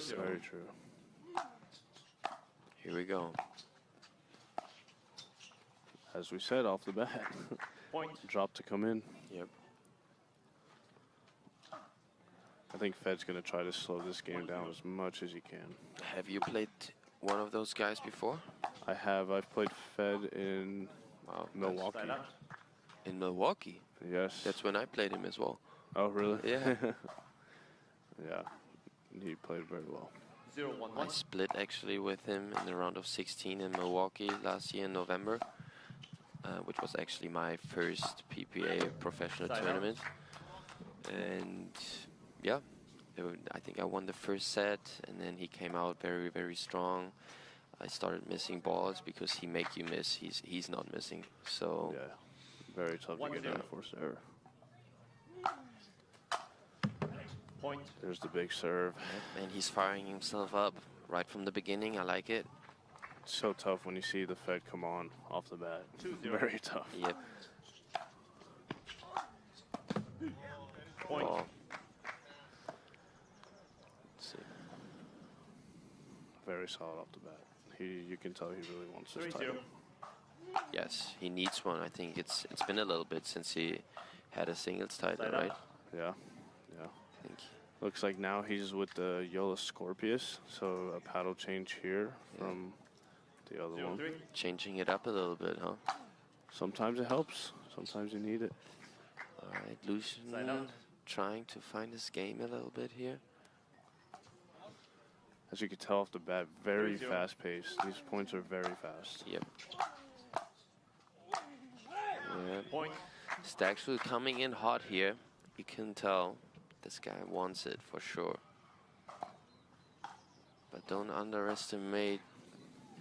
Very true. Here we go. As we said off the bat, drop to come in. Yep. I think Fed's going to try to slow this game down as much as he can. Have you played one of those guys before? I have. I've played Fed in Milwaukee. In Milwaukee? Yes. That's when I played him as well. Oh, really? Yeah. Yeah. He played very well. I split actually with him in the round of 16 in Milwaukee last year in November, which was actually my first PPA professional tournament. And yeah, I think I won the first set, and then he came out very, very strong. I started missing balls because he make you miss. He's not missing. So yeah, very tough to get in forced error. Point. There's the big serve. And he's firing himself up right from the beginning. I like it. It's so tough when you see the Fed come on off the bat. Very tough. Yep. Point. Oh. Let's see. Very solid off the bat. You can tell he really wants this title. Yes, he needs one. I think it's been a little bit since he had a singles title, right? Yeah, yeah. I think. Looks like now he's with the Yola Scorpius, so a paddle change here from the other one. Changing it up a little bit, huh? Sometimes it helps. Sometimes you need it. All right, Lucian trying to find his game a little bit here. As you can tell off the bat, very fast paced. These points are very fast. Yep. Yeah. Staksrud coming in hot here. You can tell this guy wants it for sure. But don't underestimate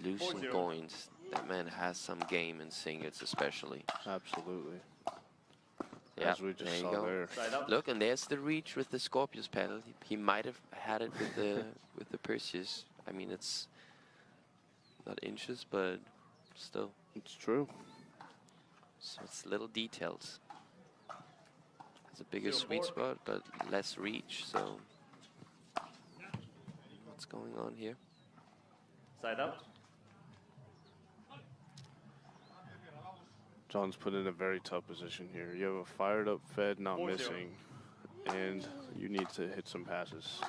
Lucian Goins. That man has some game in singles especially. Absolutely. Yeah, as we just there you saw go. there. Look, and there's the reach with the Scorpius paddle. He might have had it with the with the Perseus. I mean, it's not inches, but still. It's true. So it's little details. It's a bigger sweet spot, but less reach. So what's going on here? Side out. John's put in a very tough position here. You have a fired up Fed not missing, and you need to hit some passes.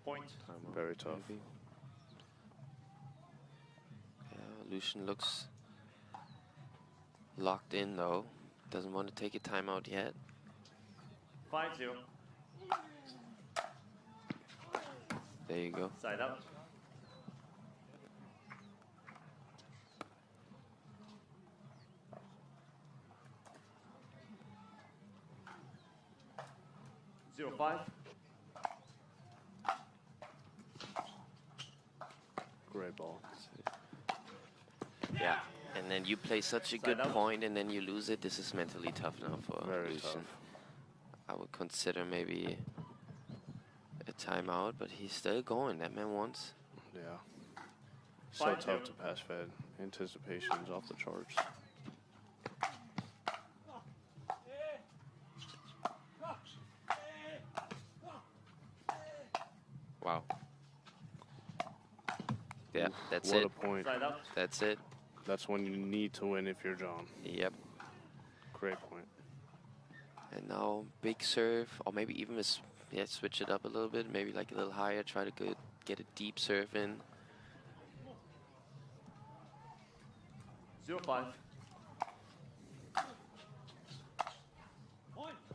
Point. Very tough. Yeah, Lucian looks locked in though. Doesn't want to take a timeout yet. 5-0. There you go. Side out. Zero 5. Great ball. Yeah, and then you play such a good point and then you lose it. This is mentally tough now for Lucian. Tough. I would consider maybe a timeout, but he's still going. That man wants. Yeah. So tough to pass Fed. Anticipation's off the charts. Wow. Yeah, that's What it. a point. That's it. That's when you need to win if you're John. Yep. Great point. And now big serve, or maybe even switch it up a little bit, maybe like a little higher, try to get a deep serve in. 0-5.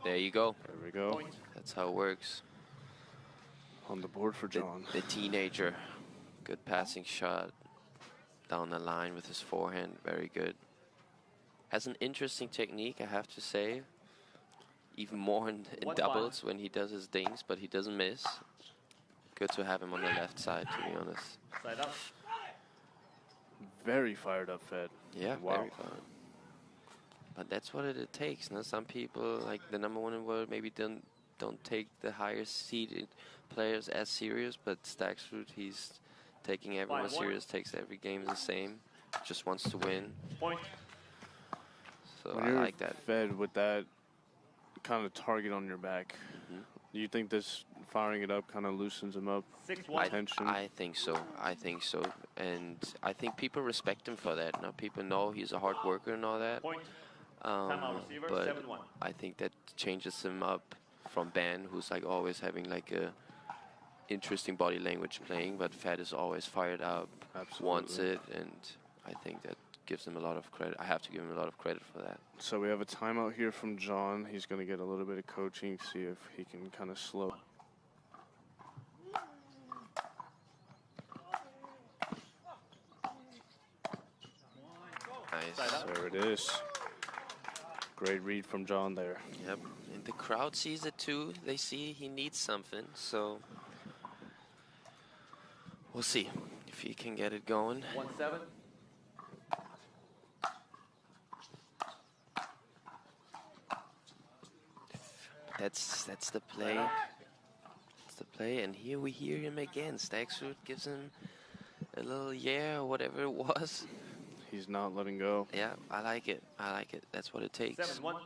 There you go. There we go. That's how it works. On the board for John. The teenager. Good passing shot down the line with his forehand. Very good. Has an interesting technique, I have to say. Even more in doubles when he does his dings, but he doesn't miss. Good to have him on the left side, to be honest. Side up. Very fired up Fed. Yeah, wow. very fired. But that's what it takes. No? Some people, like the #1 in the world, maybe don't take the higher seeded players as serious, but Staksrud, he's taking everyone serious, takes every game the same, just wants to win. Point. So when I you're like that. Fed with that kind of target on your back, Do you think this firing it up kind of loosens him up? 6-1. Tension? I think so. I think so. And I think people respect him for that. Now people know he's a hard worker and all that. Point. Timeout receiver, But 7-1. I think that changes him up from Ben, who's like always having like a interesting body language playing, but Fed is always fired up, wants it, and I think that gives him a lot of credit. I have to give him a lot of credit for that. So we have a timeout here from John. He's going to get a little bit of coaching, see if he can kind of slow. Nice. There it is. Great read from John there. Yep. And the crowd sees it too. They see he needs something, so we'll see if he can get it going. 1-7. That's the play. That's the play, and here we hear him again. Staksrud gives him a little yeah or whatever it was. He's not letting go. Yeah, I like it. I like it. That's what it takes. 7-1.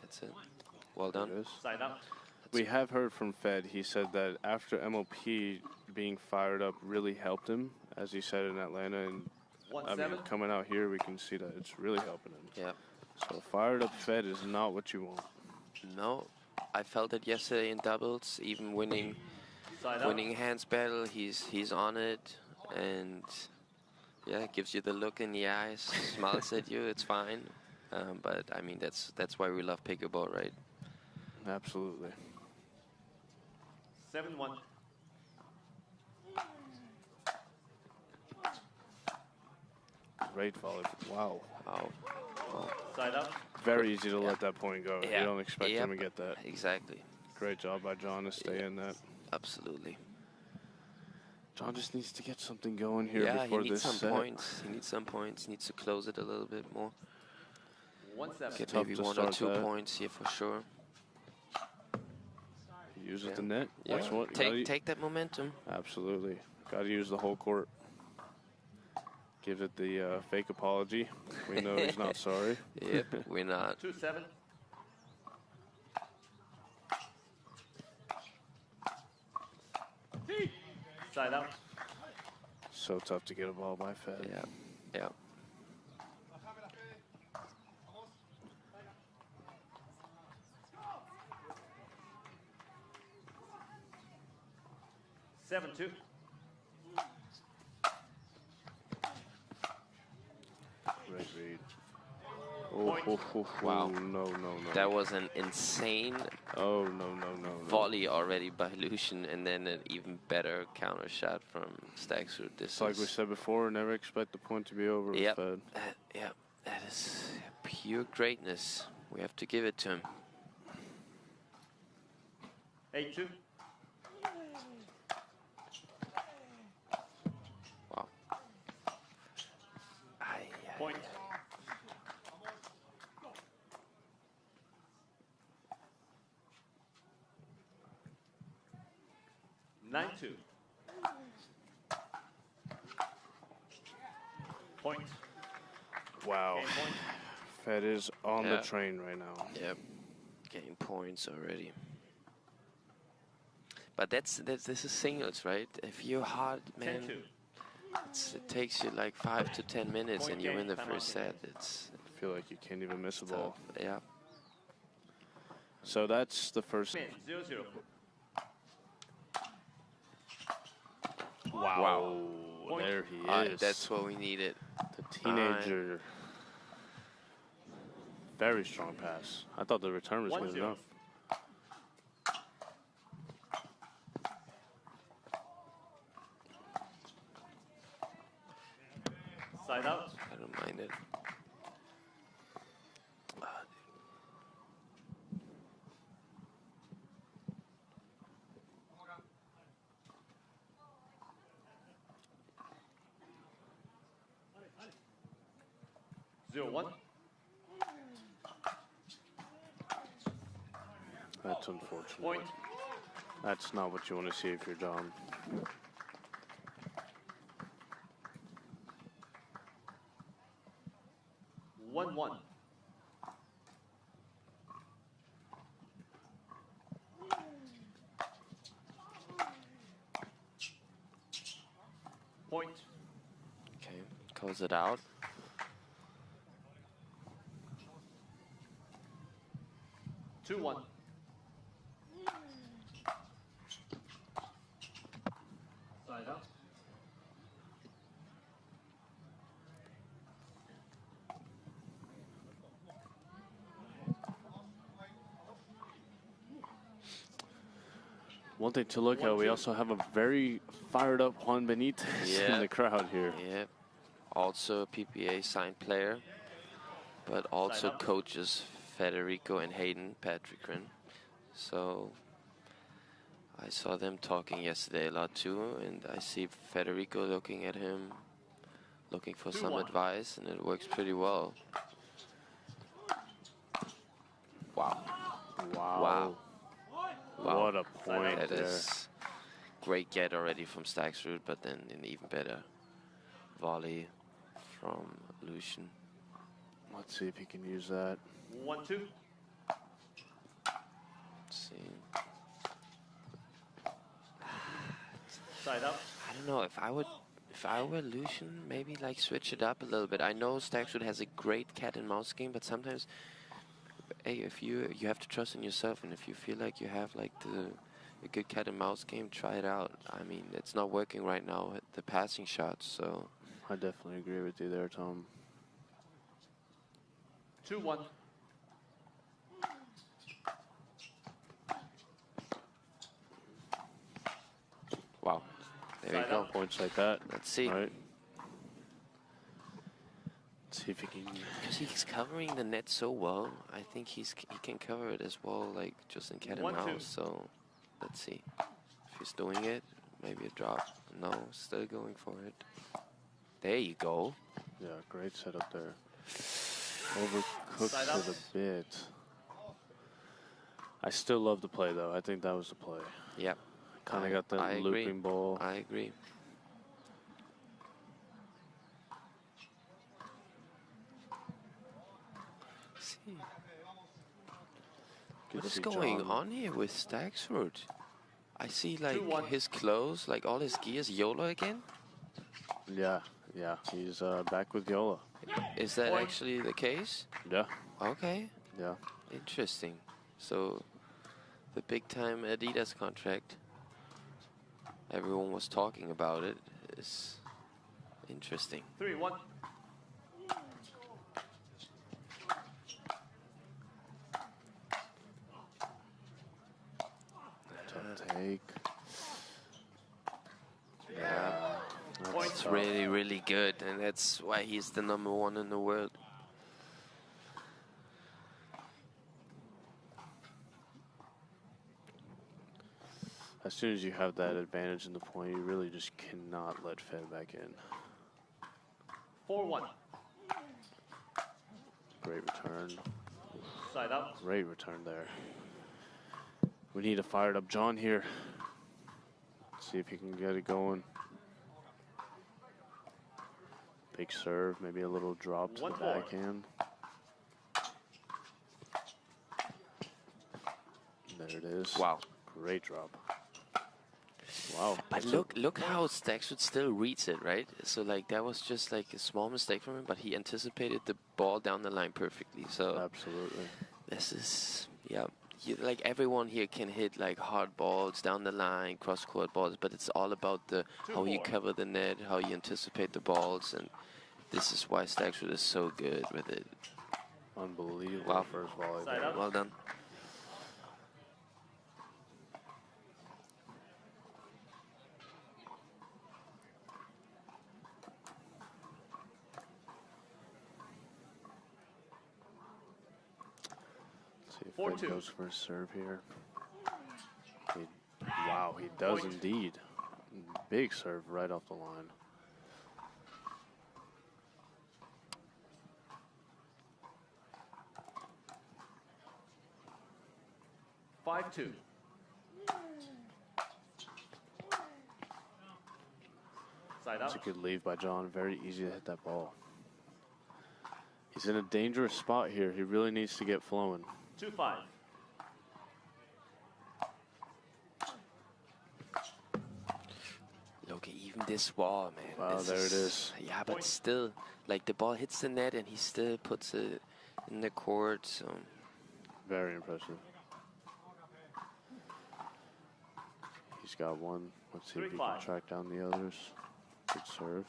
That's it. Well done. There it is. Side out. We have heard from Fed. He said that after MOP being fired up really helped him, as he said in Atlanta. And I mean, 1-7. coming out here, we can see that it's really helping him. Yeah. So fired up Fed is not what you want. No, I felt it yesterday in doubles, even winning hands battle. He's on it, and yeah, it gives you the look in the eyes, smiles at you. It's fine, but I mean that's why we love pickleball, right? Absolutely. 7-1. Great volley. Wow. Wow. Side out. Very easy to let that point go. Yeah. You don't expect him to get that. Exactly. Great job by John to stay in that. Absolutely. John just needs to get something going here Yeah, before he needs this some set. points. He needs some points. He needs to close it a little bit more. 1-7. Get Tough maybe to 1 or start 2 that. points here for sure. He uses Yeah. the net. Yeah. That's what. Take that momentum. Absolutely. Got to use the whole court. Gives it the fake apology. We know he's not sorry. Yep, we're not. 2-7. Side out. So tough to get a ball by Fed. Yeah, yeah. Seven two. Great read. Oh, Wow. No. That was an insane Oh, no. volley already by Lucian, and then an even better counter shot from Staksrud. This It's like is, we said before, never expect the point to be over with Yep. Fed. Yeah, that is pure greatness. We have to give it to him. 8-2. Wow. Aye, aye. Point. Nine two. Point. Wow. Game point. Fed is on Yeah. the train right now. Yep, getting points already. But this is singles, right? If you're hard, man, 10-2. it takes you like 5 to 10 minutes, Point and you game, win the timeout first game. set. It's I feel like you can't even miss a tough. ball. Yeah. So that's the first. Min 0-0. Wow. Point. There he is. That's what we needed. The teenager. Very strong pass. I thought the return was good 1-0. enough. Side out. I don't mind it. Zero one. That's unfortunate. Point. That's not what you want to see if you're John. 1-1. close it out. Two, one. Side out. One thing to look at, we also have a very fired up Juan Benitez in the crowd here. Yeah. Also a PPA signed player, but also coaches Federico and Hayden Patrickren. So I saw them talking yesterday a lot too, and I see Federico looking at him, looking for some advice, and it works pretty well. Wow. Wow. Wow. Wow. What a point That there. is great get already from Staksrud, but then an even better volley from Lucian. Let's see if he can use that. 1-2. Let's see. Side out. I don't know if I were Lucian, maybe like switch it up a little bit. I know Staksrud has a great cat and mouse game, but sometimes, hey, if you have to trust in yourself, and if you feel like you have like a good cat and mouse game, try it out. I mean, it's not working right now at the passing shots, so. I definitely agree with you there, Tom. 2-1. Wow. There you go. Points like that. Let's see. Right. Let's see if he can. Because he's covering the net so well, I think he can cover it as well, like just in cat and 1-2. mouse. So let's see if he's doing it. Maybe a drop. No, still going for it. There you go. Yeah, great setup there. Overcooked for the bit. I still love the play though. I think that was the play. Yep. Kind of got that looping ball. I agree. See. What is going on here with Staksrud? I see like his clothes, like all his gears, Yola again? Yeah, yeah, he's back with Yola. Is that actually the case? Yeah. Okay. Yeah. Interesting. So, the big time Adidas contract, everyone was talking about it, is interesting. 3-1. Take. Yeah, that's really, really good, and that's why he's the #1 in the world. As soon as you have that advantage in the point, you really just cannot let Fed back in. 4-1. Great return. Side out. Great return there. We need a fired up John here. See if he can get it going. Big serve, maybe a little drop to the backhand. There it is. Wow. Great drop. Wow. But look how Staksrud still reads it, right? So like that was just like a small mistake from him, but he anticipated the ball down the line perfectly. So absolutely. This is, yeah. Like everyone here can hit like hard balls down the line, cross-court balls, but it's all about how you cover the net, how you anticipate the balls, and this is why Staksrud is so good with it. Unbelievable first volley. Well done. Fed goes for a serve here. Wow, he does indeed. Big serve right off the line. Five-two. Side out. That's a good leave by John. Very easy to hit that ball. He's in a dangerous spot here. He really needs to get flowing. 2-5. Look, even even this wall, man. Wow, there it is. Yeah, but still, like the ball hits the net and he still puts it in the court. So very impressive. He's got one. Let's see if he can track down the others. Good serve.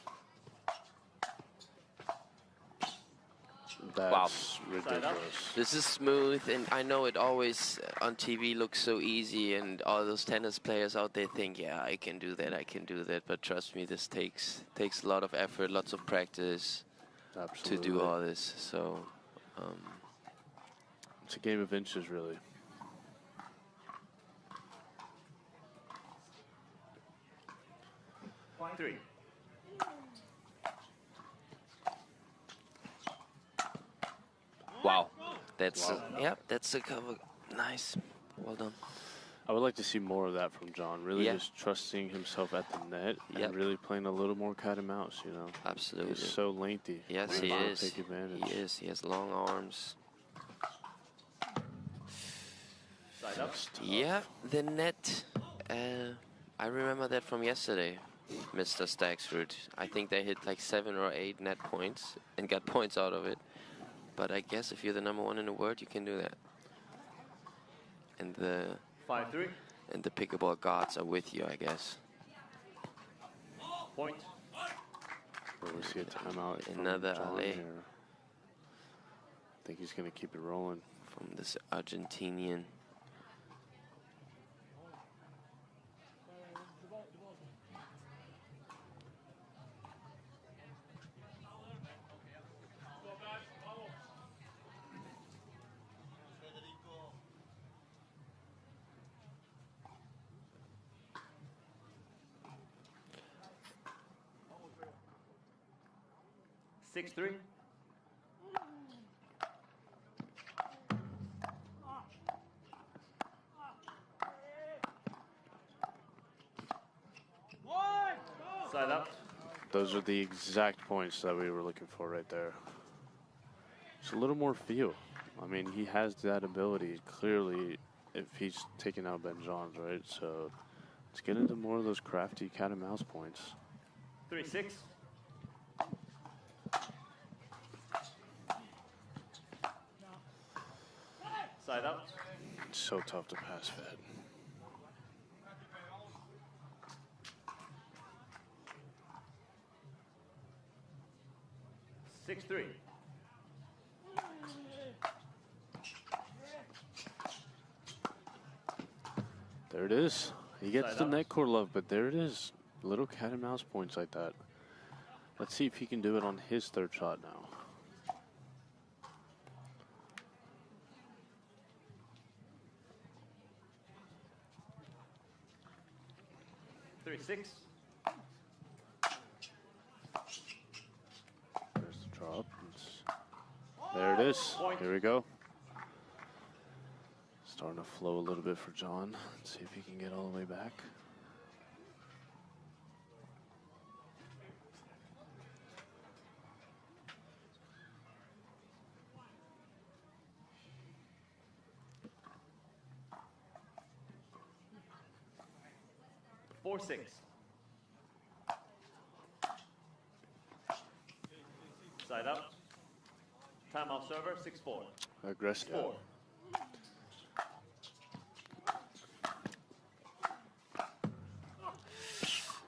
That's ridiculous. This is smooth, and I know it always on TV looks so easy, and all those tennis players out there think, yeah, I can do that, I can do that. But trust me, this takes a lot of effort, lots of practice to do all this. So it's a game of inches, really. Three. Wow, that's that's a cover. Nice, well done. I would like to see more of that from John. Really, just trusting himself at the net and really playing a little more cat and mouse. You know, absolutely. He's so lengthy. Yes, he is. Take advantage. He is. He has long arms. Side up. Yeah, the net. I remember that from yesterday, Mr. Staksrud. I think they hit like 7 or 8 net points and got points out of it. But I guess if you're the #1 in the world, you can do that. And the 5-3. And the pickleball gods are with you, I guess. Point. We see a timeout. Another John alley. here. I think he's going to keep it rolling. From this Argentinian. Six, 3. Side up. Those are the exact points that we were looking for right there. Just a little more feel. I mean, he has that ability, clearly, if he's taking out Ben Johns, right? So let's get into more of those crafty cat and mouse points. 3-6. Side up. It's so tough to pass Fed. Six, 3. There it is. He gets the net core love, but there it is. Little cat and mouse points like that. Let's see if he can do it on his third shot now. 3-6. There's the drop. There it is. Here we go. Starting to flow a little bit for John. Let's see if he can get all the way back. Four, 6. Side up. Timeout server, 6-4. Aggressive. 4.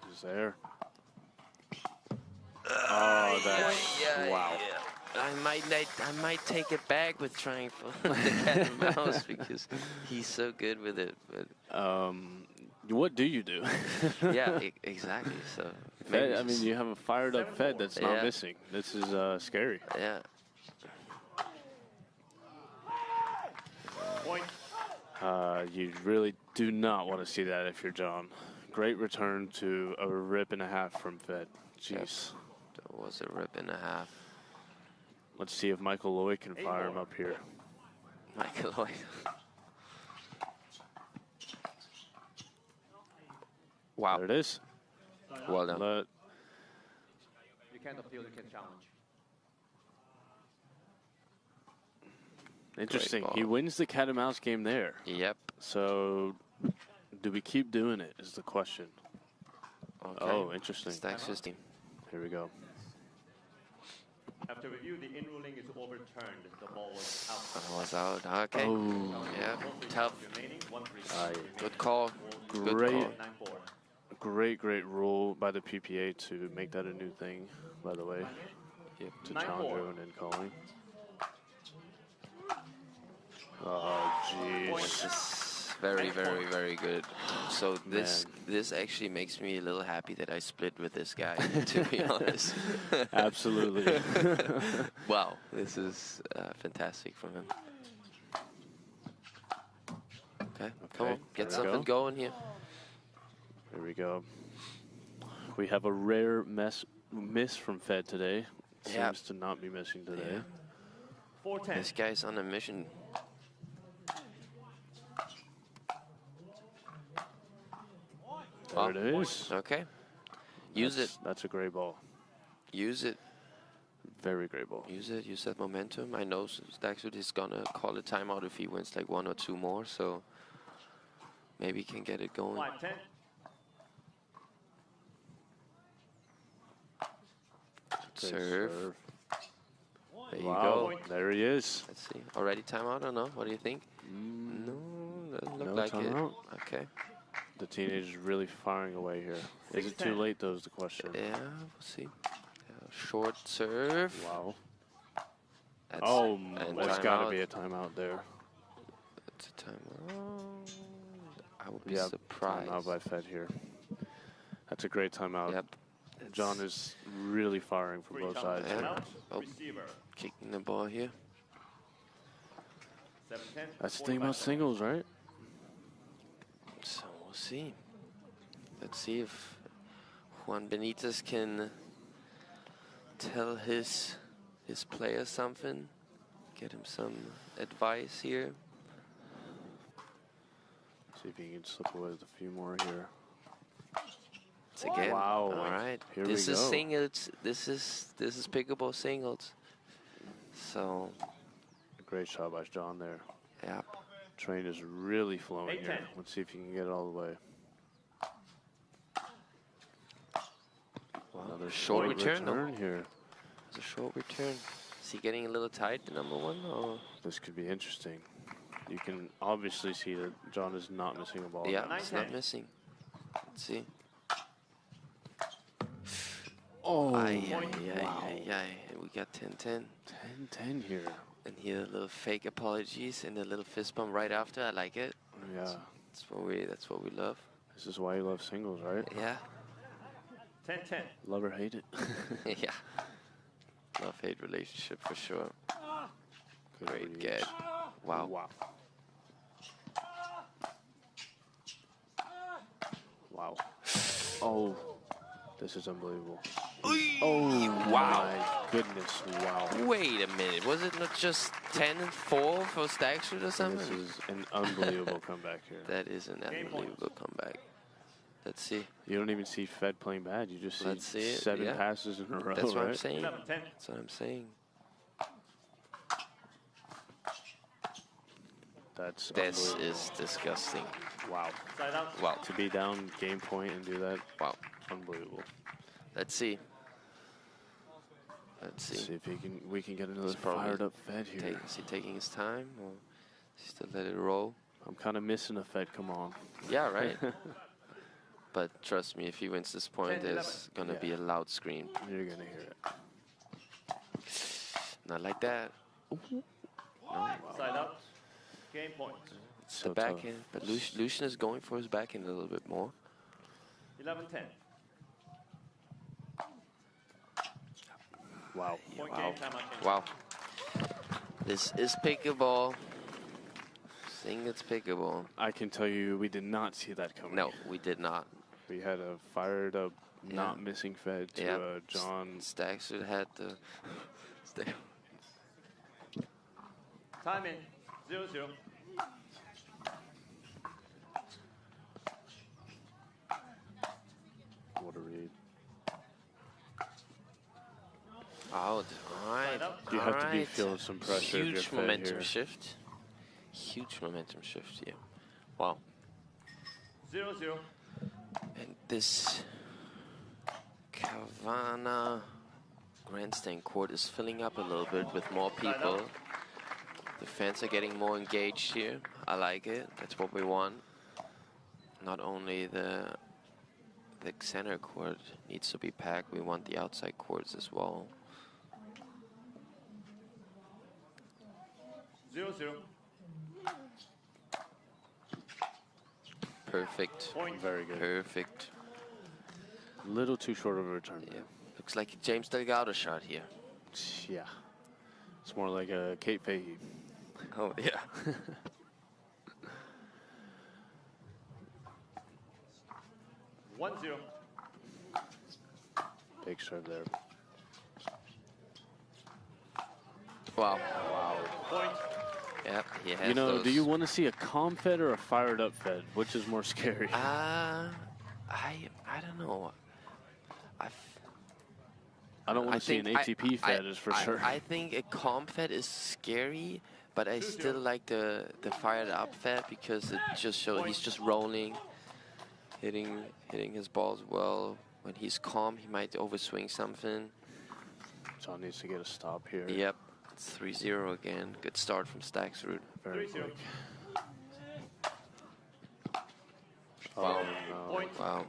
He's there. Oh, that's wow. I might take it back with trying for the cat and mouse because he's so good with it. But what do you do? Yeah, exactly. So Fed, I mean, you have a fired up Fed that's not missing. This is scary. Yeah. Point. You really do not want to see that if you're John. Great return to a rip and a half from Fed. Jeez. Yep. That was a rip and a half. Let's see if Michael Lloyd can fire him up here. Michael Lloyd. Wow. There it is. Well done. You can't appeal, you can challenge. Interesting. He wins the cat and mouse game there. Yep. So, do we keep doing it is the question. Okay. Oh, interesting. Staksrud's team. Here we go. After review, the in ruling is overturned. The ball was out. I was out. Okay. Oh. Yeah. Tough. Remaining, 1-3. Aye. Good call. Good Great. call. 9-4. Great rule by the PPA to make that a new thing, by the way, Yep. to 9-4. challenge everyone in calling. Oh, This jeez. is very, very, very good. So this actually makes me a little happy that I split with this guy, to be honest. Absolutely. Wow, this is fantastic from him. Okay, come on, get there we something go. going here. Here we go. We have a rare miss from Fed today. Yep. Seems to not be missing today. Yeah. 4-10. This guy's on a mission. There it is. Okay, use it. That's a great ball. Use it. Very great ball. Use it. Use that momentum. I know Staksrud is gonna call a timeout if he wins like 1 or 2 more, so maybe he can get it going. 5-10. Great Serve. There you Wow, go. there he is. Let's see. Already timeout or no? What do you think? No, doesn't look No like timeout. it. Okay. The teenager's really firing away here. Is it too 6-10. late, though, is the question. Yeah, we'll see. Short serve. Wow. That's, Oh, and there's got to timeout. be a timeout there. That's a timeout. I would be Yeah, surprised. timeout by Fed here. That's a great timeout. Yep. John is really firing from both sides. Yeah. here. Out. Oh. Receiver. Kicking the ball here. 7-10. That's the thing about singles, right? So we'll see. Let's see if Juan Benitez can tell his player something. Get him some advice here. See if he can slip away with a few more here. It's again. Wow. All right. Here this we is go. singles. This is pickleball singles. So Great shot by John there. yeah. Train is really flowing 8-10. here. Let's see if he can get it all the way. Wow. Another Short return, though. here. It's a short return. Is he getting a little tight, the number one? Or? This could be interesting. You can obviously see that John is not missing a ball. Yeah, now. it's not missing. Let's see. Oh, Aye, wow. We got 10-10. 10-10 here. And here, a little fake apologies and a little fist bump right after. I like it. Yeah, That's what we love. this is why you love singles, right? Yeah. 10-10. Love or hate it. Yeah. Love-hate relationship for sure. Good Great read. get. Wow. Wow. Wow. Oh, this is unbelievable. Oh, wow. My goodness. Wow. Wait a minute. Was it not just 10-4 for Staksrud or something? This is an unbelievable comeback here. That is an unbelievable comeback. Let's see. You don't even see Fed playing bad. You just Let's see see it, 7 yeah. passes in a row, That's what I'm right? saying. 11-10. That's what I'm saying. That's This unbelievable. is disgusting. Wow. Side out. Wow. To be down game point and do that, Wow. unbelievable. Let's see. Let's See see. if we can get another He's probably fired up Fed here. Is he taking his time or is he still let it roll? I'm kind of missing a Fed. Come on. Yeah, right. But trust me, if he wins this point, 10-11. there's gonna be Yeah. a loud scream. You're gonna hear it. Not like that. Side out. Game point. It's So the tough. backhand, but Lucian is going for his backhand a little bit more. 11-10. Wow. Point Wow. game. Timeout. Wow. This is pickleball. It's pickleball. I can tell you, we did not see that coming. No, we did not. We had a fired up, Yeah. not missing Fed to Yeah. John. Staksrud had the. Time in. 0-0. What a read. Out. All right. You have to be Alright. feeling some pressure if you're Huge Fed momentum here. shift. Huge momentum shift. Yeah. Wow. 0-0. And this Havana grandstand court is filling up a little bit with more people. The fans are getting more engaged here. I like it. That's what we want. Not only the center court needs to be packed, we want the outside courts as well. 0-0. Perfect. Point. Very good. Perfect. A little too short of a return. Yeah. Looks like a James Delgado shot here. Yeah. It's more like a Kate Fahey. Oh, yeah. 1-0. Big serve there. Wow. Wow. Point. Yep, he has You know, those. do you want to see a calm Fed or a fired up Fed? Which is more scary? I don't know. I don't want to see an ATP Fed, is for sure. I think a calm Fed is scary, but I still like the fired up Fed because it just shows he's just rolling, hitting his balls well. When he's calm, he might overswing something. John needs to get a stop here. Yep, it's 3-0 again. Good start from Staksrud. Very 3-0. quick. Wow. Oh, no. Point. Wow.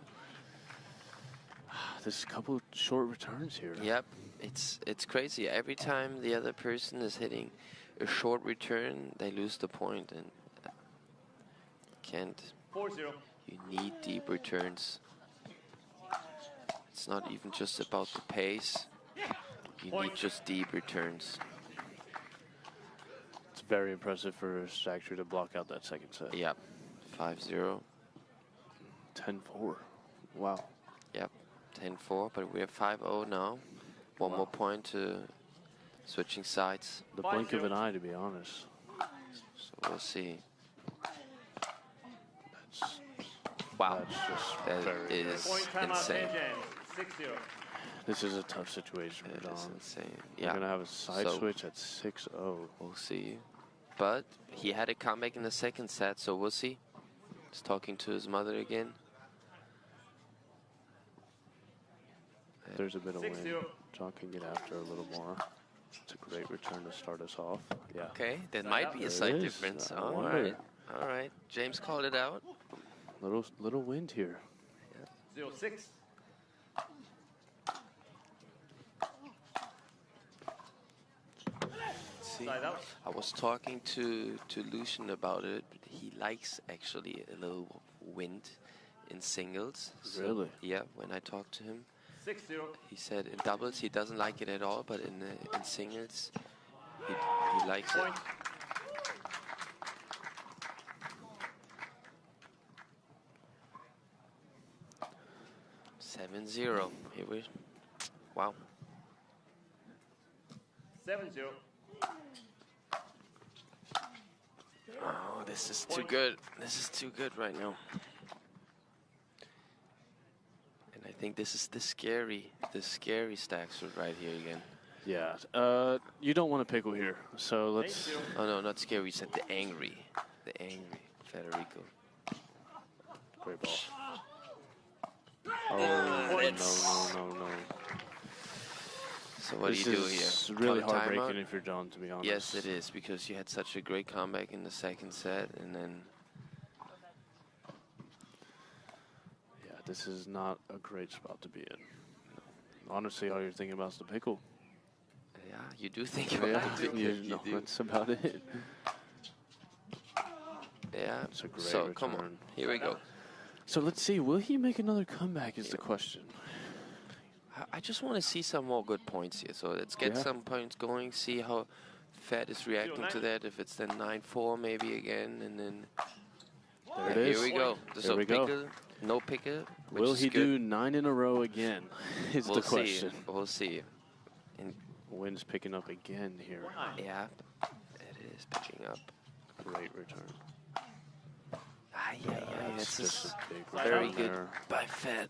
There's a couple of short returns here. Yep, it's crazy. Every time the other person is hitting a short return, they lose the point, and can't. 4-0. You need deep returns. It's not even just about the pace. You need just deep returns. It's very impressive for Staksrud to block out that second set. Yep, 5-0. 10-4. Wow. Yep, 10-4, but we are 5-0 now. One more point to switching sides. The blink of an eye, to be honest. So we'll see. That's, Wow, that's just that very is Point. Timeout. insane. 6-0. This is a tough situation for That is Don. insane. We're Yeah, going to have a side So- switch at 6-0. we'll see. But he had a comeback in the second set, so we'll see. He's talking to his mother again. There's a bit of 6-0. wind. John can get after a little more. It's a great return to start us off. Yeah. Okay, that might be There a it slight is. difference. I All wonder. right, all right. James called it out. Little wind here. 0-6. See, Side out. I was talking to Lucian about it. He likes actually a little wind in singles. So, Really? yeah, when I talked to him, 6-0. he said in doubles he doesn't like it at all, but in singles he likes it. Point. Seven 0. Here we. Wow. 7-0. Oh, this is too good. This is too good right now. And I think this is the scary Staksrud right here again. Yeah. You don't want to pickle here. So let's... 8-0. Oh no, not scary. We said the angry Federico. Great ball. Oh, no. So what This do you do is here? really Call a heartbreaking timeout? if you're John, to be honest. Yes, it is, because you had such a great comeback in the second set, and then Yeah, this is not a great spot to be in. Honestly, all you're thinking about is the pickle. yeah, you do think about Yeah, it. You do. that's about it. Yeah. It's a great So return. come on, here we go. So let's see, will he make another comeback is the question. I just want to see some more good points here. So let's get Yeah. some points going. See how Fed is reacting to that. If it's then 9-4 maybe again, and then There it here is. we go. There So we go. pickle, no picker. which Will is he good. do 9 in a row again is We'll the question. see. We'll see. And Wind's picking up again here. yeah, it is picking up. Great return. Yeah. That's This just is a big very return good there. by Fed.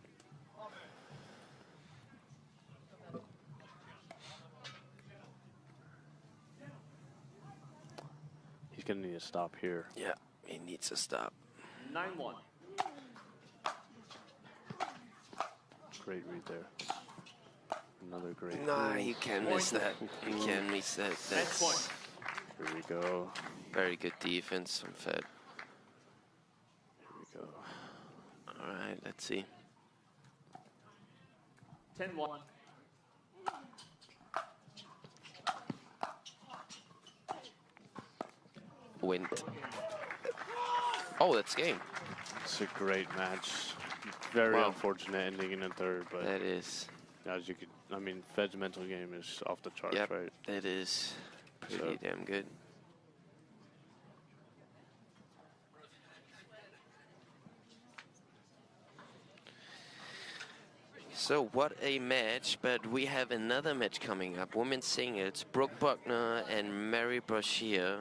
He's going to need to stop here. Yeah, he needs to stop. 9-1. Great read there. Another great Nah, move. you can't miss that. You can't miss that. That's Here we go. very good defense from Fed. Here we go. All right, let's see. 10-1. Wint. Oh, that's game. It's a great match. Very Wow. unfortunate ending in the third, but That is. as you could, I mean, Fed's mental game is off the charts, Yep, right? that is pretty So- damn good. So what a match, but we have another match coming up. Women's singles, Brooke Buckner and Mary Brashear